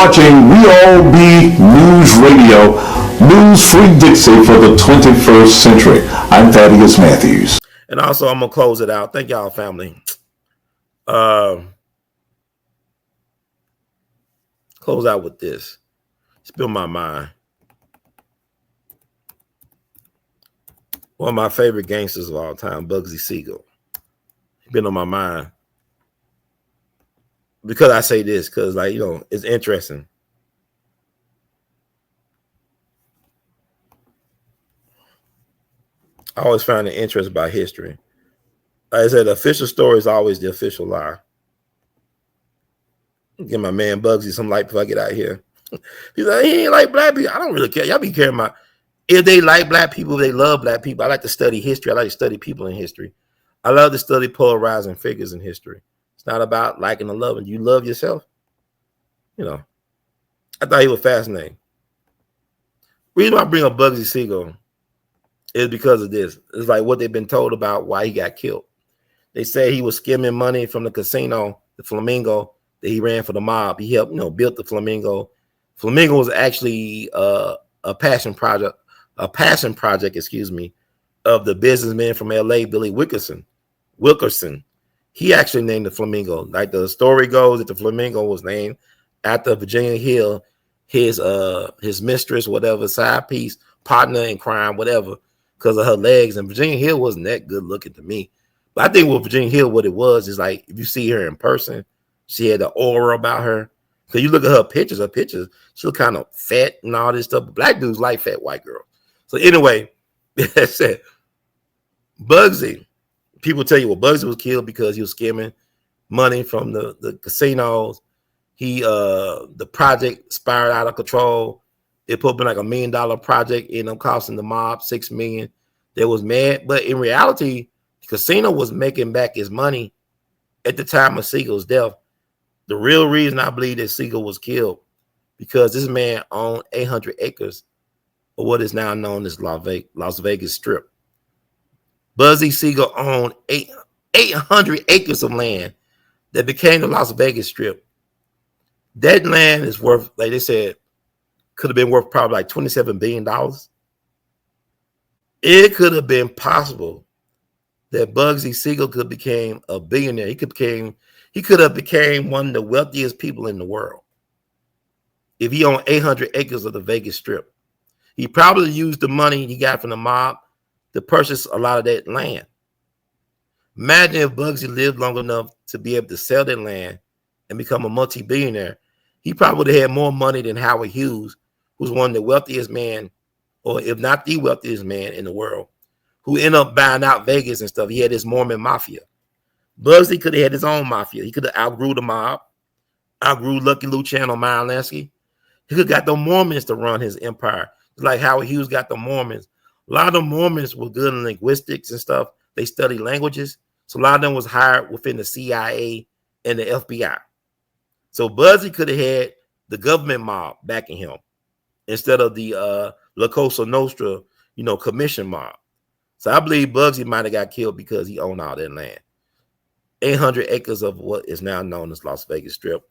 watching WeAllBe News Radio, News Free Dixie for the 21st century. I'm Thaddeus Matthews. And also, I'm going to close it out. Thank y'all, family. Close out with this. It's been on my mind. One of my favorite gangsters of all time, Bugsy Seigel. He's been on my mind. Because I say this, because, like, you know, it's interesting. I always find it interesting about history. Like I said, the official story is always the official lie. Give my man Bugsy some light before I get out of here. He's like, he ain't like black people. I don't really care. Y'all be caring about if they like black people, if they love black people. I like to study history. I like to study people in history. I love to study polarizing figures in history. It's not about liking and loving. You love yourself. You know, I thought he was fascinating. The reason why I bring up Bugsy Seigel is because of this. It's like what they've been told about why he got killed. They say he was skimming money from the casino, the Flamingo, that he ran for the mob. He helped, built the Flamingo. Flamingo was actually a passion project, excuse me, of the businessman from L.A., Billy Wilkerson. He actually named the Flamingo. Like the story goes that the Flamingo was named after Virginia Hill, his mistress, whatever, side piece, partner in crime, whatever, because of her legs. And Virginia Hill wasn't that good looking to me. But I think with Virginia Hill, what it was is like, if you see her in person, she had the aura about her. Because you look at her pictures, she look kind of fat and all this stuff. But black dudes like fat white girls. So anyway, that's it. Bugsy. People tell you, well, Bugsy was killed because he was skimming money from the casinos. The project spiraled out of control. It put up like $1 million project, ended up costing the mob $6 million. They was mad, but in reality, the casino was making back his money at the time of Seigel's death. The real reason I believe that Seigel was killed because this man owned 800 acres of what is now known as Las Vegas Strip. Bugsy Seigel owned 800 acres of land that became the Las Vegas Strip. That land is worth, like they said, could have been worth probably like $27 billion. It could have been possible that Bugsy Seigel could have became a billionaire. He could have became one of the wealthiest people in the world if he owned 800 acres of the Vegas Strip. He probably used the money he got from the mob to purchase a lot of that land. Imagine if Bugsy lived long enough to be able to sell that land and become a multi-billionaire. He probably would have had more money than Howard Hughes, who's one of the wealthiest men, or if not the wealthiest man in the world, who ended up buying out Vegas and stuff. He had his Mormon mafia. Bugsy could have had his own mafia. He could have outgrew the mob, outgrew Lucky Luciano Meyer Lansky. He could have got the Mormons to run his empire. It's like Howard Hughes got the Mormons. A lot of the Mormons were good in linguistics and stuff. They studied languages. So a lot of them was hired within the CIA and the FBI. So Bugsy could have had the government mob backing him instead of the La Cosa Nostra, commission mob. So I believe Bugsy might have got killed because he owned all that land. 800 acres of what is now known as Las Vegas Strip.